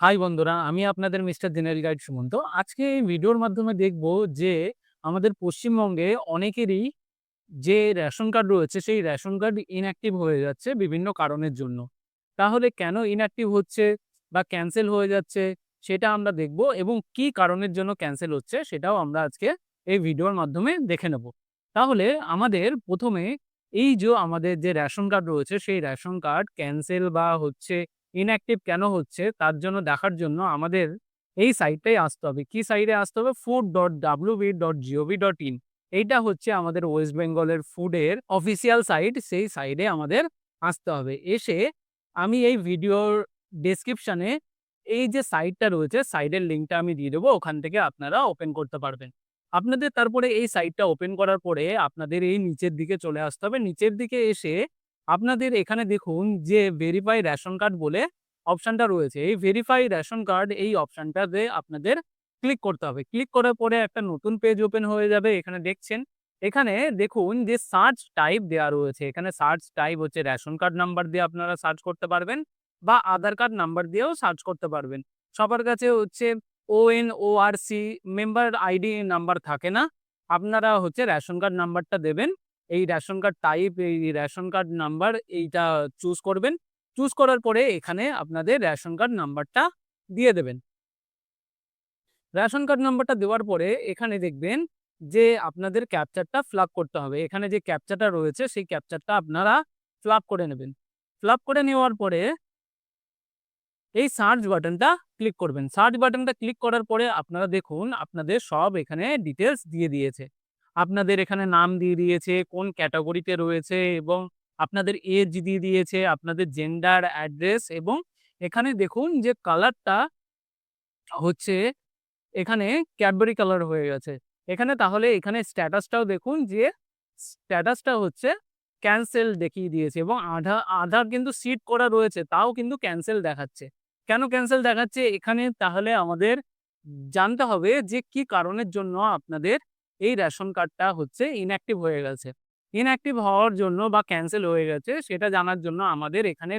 High বন্ধুরা, আমি আপনাদের মিস্টার জেনারেল গাইড সুমন্ত। আজকে এই ভিডিওর মাধ্যমে দেখব যে আমাদের পশ্চিমবঙ্গে অনেকেরই যে রেশন কার্ড রয়েছে, সেই রেশন কার্ড ইনঅ্যাক্টিভ হয়ে যাচ্ছে বিভিন্ন কারণের জন্য। তাহলে কেন ইনঅ্যাক্টিভ হচ্ছে বা ক্যানসেল হয়ে যাচ্ছে সেটা আমরা দেখব এবং কি কারণের জন্য ক্যানসেল হচ্ছে সেটাও আমরা আজকে এই ভিডিওর মাধ্যমে দেখে নেব। তাহলে আমাদের ১ম এ এই যে আমাদের যে রেশন কার্ড রয়েছে, সেই রেশন কার্ড ক্যানসেল বা হচ্ছে ইনঅ্যাক্টিভ কেন হচ্ছে তার জন্য দেখার জন্য আমাদের এই সাইটটায় আসতে হবে। কি সাইটে আসতে হবে? food.wb.gov.in। এইটা হচ্ছে আমাদের ওয়েস্ট বেঙ্গলের ফুডের অফিসিয়াল সাইট। সেই সাইটে আমাদের আসতে হবে। এসে আমি এই ভিডিওর ডেসক্রিপশনে এই যে সাইটটা রয়েছে, সাইটের লিঙ্কটা আমি দিয়ে দেবো। ওখান থেকে আপনারা ওপেন করতে পারবেন। আপনাদের তারপরে এই সাইটটা ওপেন করার পরে আপনাদের এই নিচের দিকে চলে আসতে হবে। নিচের দিকে এসে আপনাদের এখানে দেখুন যে ভেরিফাই রেশন কার্ড বলে অপশনটা রয়েছে। এই ভেরিফাই রেশন কার্ড এই অপশনটাতে আপনাদের ক্লিক করতে হবে। ক্লিক করার পরে একটা নতুন পেজ ওপেন হয়ে যাবে। এখানে দেখছেন, এখানে দেখুন যে সার্চ টাইপ দেয়া রয়েছে। এখানে সার্চ টাইপ হচ্ছে রেশন কার্ড নাম্বার দিয়ে আপনারা সার্চ করতে পারবেন বা আধার কার্ড নাম্বার দিয়েও সার্চ করতে পারবেন। সবার কাছে হচ্ছে ONORC মেম্বার আইডি নাম্বার থাকে না। আপনারা হচ্ছে রেশন কার্ড নাম্বারটা দেবেন। এই রেশন কার্ড টাইপ, এই রেশন কার্ড নাম্বার এইটা চুজ করবেন। চুজ করার পরে এখানে আপনাদের রেশন কার্ড নাম্বারটা দিয়ে দেবেন। রেশন কার্ড নাম্বারটা দেওয়ার পরে এখানে দেখবেন যে আপনাদের ক্যাপচারটা ফিল করতে হবে। এখানে যে ক্যাপচারটা রয়েছে সেই ক্যাপচারটা আপনারা ফিল করে নেবেন। ফিল করে নেওয়ার পরে এই সার্চ বাটনটা ক্লিক করবেন। সার্চ বাটনটা ক্লিক করার পরে আপনারা দেখুন আপনাদের সব এখানে ডিটেইলস দিয়ে দিয়েছে। আপনাদের এখানে নাম দিয়ে দিয়েছে, কোন ক্যাটেগরিতে রয়েছে এবং আপনাদের এজ দিয়ে দিয়েছে, আপনাদের জেন্ডার, অ্যাড্রেস এবং এখানে দেখুন যে কালারটা হচ্ছে এখানে ক্যাডবেরি কালার হয়ে গেছে। এখানে তাহলে এখানে স্ট্যাটাসটাও দেখুন যে স্ট্যাটাসটা হচ্ছে ক্যানসেল দেখিয়ে দিয়েছে এবং আধার কিন্তু সিট করা রয়েছে তাও কিন্তু ক্যানসেল দেখাচ্ছে। কেন ক্যানসেল দেখাচ্ছে? এখানে তাহলে আমাদের জানতে হবে যে কি কারণের জন্য আপনাদের এই রেশন কার্ডটা হচ্ছে ইনঅ্যাক্টিভ হয়ে গেছে। ইনঅ্যাক্টিভ হওয়ার জন্য বা ক্যানসেল হয়ে গেছে সেটা জানার জন্য আমাদের এখানে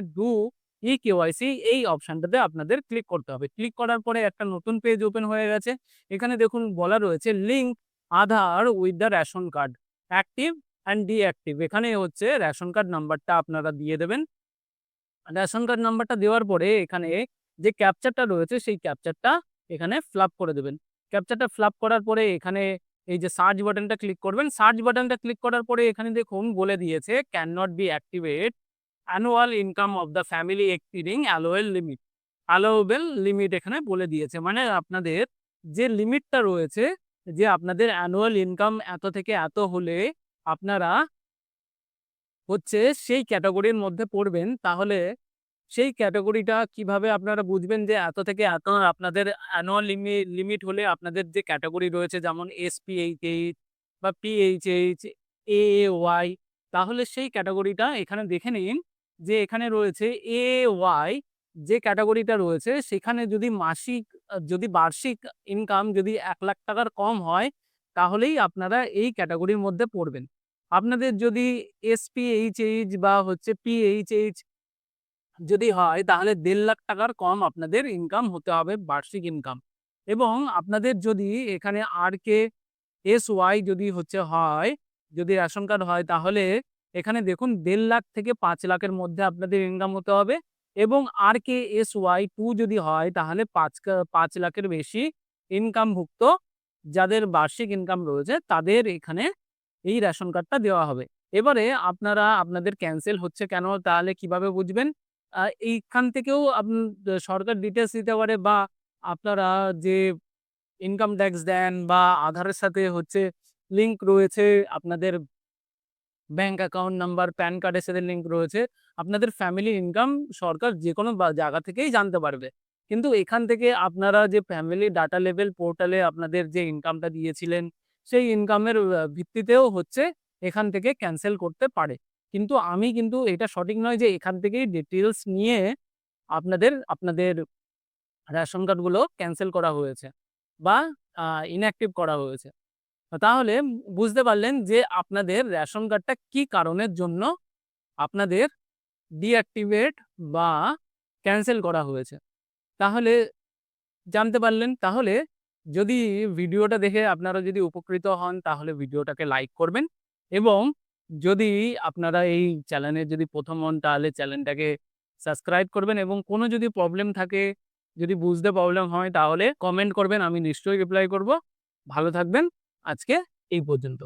ই-কেওয়াইসি এই অপশনটাতে আপনাদের ক্লিক করতে হবে। ক্লিক করার পরে একটা নতুন পেজ ওপেন হয়ে গেছে। এখানে দেখুন বলা রয়েছে link Aadhaar with the ration card, active and deactive. এখানে হচ্ছে রেশন কার্ড নাম্বারটা আপনারা দিয়ে দেবেন। রেশন কার্ড নাম্বারটা দেওয়ার পরে এখানে যে ক্যাপচারটা রয়েছে সেই ক্যাপচারটা এখানে ফিল করে দেবেন। ক্যাপচারটা ফিল করার পরে এখানে এই যে সার্চ বাটনটা ক্লিক করবেন। সার্চ বাটনটা ক্লিক করার পরে এখানে দেখুন বলে দিয়েছে can not be activate annual income of the family exceeding allowable limit এখানে বলে দিয়েছে। মানে আপনাদের যে লিমিটটা রয়েছে যে আপনাদের অ্যানুয়াল ইনকাম এত থেকে এত হলে আপনারা হচ্ছে সেই ক্যাটেগরির মধ্যে পড়বেন। তাহলে সেই ক্যাটেগরিটা কিভাবে আপনারা বুঝবেন যে এত থেকে এত আপনাদের অ্যানুয়াল লিমিট হলে আপনাদের যে ক্যাটেগরি রয়েছে যেমন SPHH বা PHH, AAY, তাহলে সেই ক্যাটেগরিটা এখানে দেখে নিন যে এখানে রয়েছে AAY যে ক্যাটেগরিটা রয়েছে সেখানে যদি মাসিক যদি বার্ষিক ইনকাম যদি ৳১,০০,০০০ কম হয় তাহলেই আপনারা এই ক্যাটেগরির মধ্যে পড়বেন। আপনাদের যদি SPHH বা হচ্ছে PHH যদি হয় তাহলে ৳১,৫০,০০০ কম আপনাদের ইনকাম হতে হবে বার্ষিক ইনকাম। এবং আপনাদের যদি এখানে RKSY যদি হচ্ছে হয়, যদি রেশন কার্ড হয় তাহলে এখানে দেখুন ১,৫০,০০০ থেকে ৫,০০,০০০ এর মধ্যে আপনাদের ইনকাম হতে হবে এবং RKSY 2 যদি হয় তাহলে ৫,০০,০০০ এর বেশি ইনকামভুক্ত যাদের বার্ষিক ইনকাম রয়েছে তাদের এখানে এই রেশন কার্ডটা দেওয়া হবে। এবারে আপনারা আপনাদের ক্যানসেল হচ্ছে কেন তাহলে কিভাবে বুঝবেন? এইখান থেকেও সরকার ডিটেইলস দিতে পারে বা আপনারা যে ইনকাম ট্যাক্স দেন বা আধারের সাথে হচ্ছে লিঙ্ক রয়েছে আপনাদের ব্যাংক অ্যাকাউন্ট নাম্বার, প্যান কার্ডের সাথে লিঙ্ক রয়েছে। আপনাদের ফ্যামিলি ইনকাম সরকার যেকোনো জায়গা থেকেই জানতে পারবে। কিন্তু এখান থেকে আপনারা যে ফ্যামিলি ডাটা লেভেল পোর্টালে আপনাদের যে ইনকামটা দিয়েছিলেন, সেই ইনকামের ভিত্তিতেও হচ্ছে এখান থেকে ক্যানসেল করতে পারে। কিন্তু আমি কিন্তু এটা সঠিক নয় যে এখান থেকেই ডিটেইলস নিয়ে আপনাদের রেশন কার্ডগুলো ক্যানসেল করা হয়েছে বা আ ইনঅ্যাক্টিভ করা হয়েছে। তাহলে বুঝতে পারলেন যে আপনাদের রেশন কার্ডটা কি কারণের জন্য আপনাদের ডিঅ্যাক্টিভেট বা ক্যানসেল করা হয়েছে। তাহলে জানতে পারলেন। তাহলে যদি ভিডিওটা দেখে আপনারা যদি উপকৃত হন তাহলে ভিডিওটাকে লাইক করবেন এবং যদি আপনারা এই চ্যানেলে যদি ১ম হন তাহলে চ্যানেলটাকে সাবস্ক্রাইব করবেন এবং কোনো যদি প্রবলেম থাকে, যদি বুঝতে প্রবলেম হয় তাহলে কমেন্ট করবেন। আমি নিশ্চয়ই রিপ্লাই করব। ভালো থাকবেন। আজকে এই পর্যন্ত।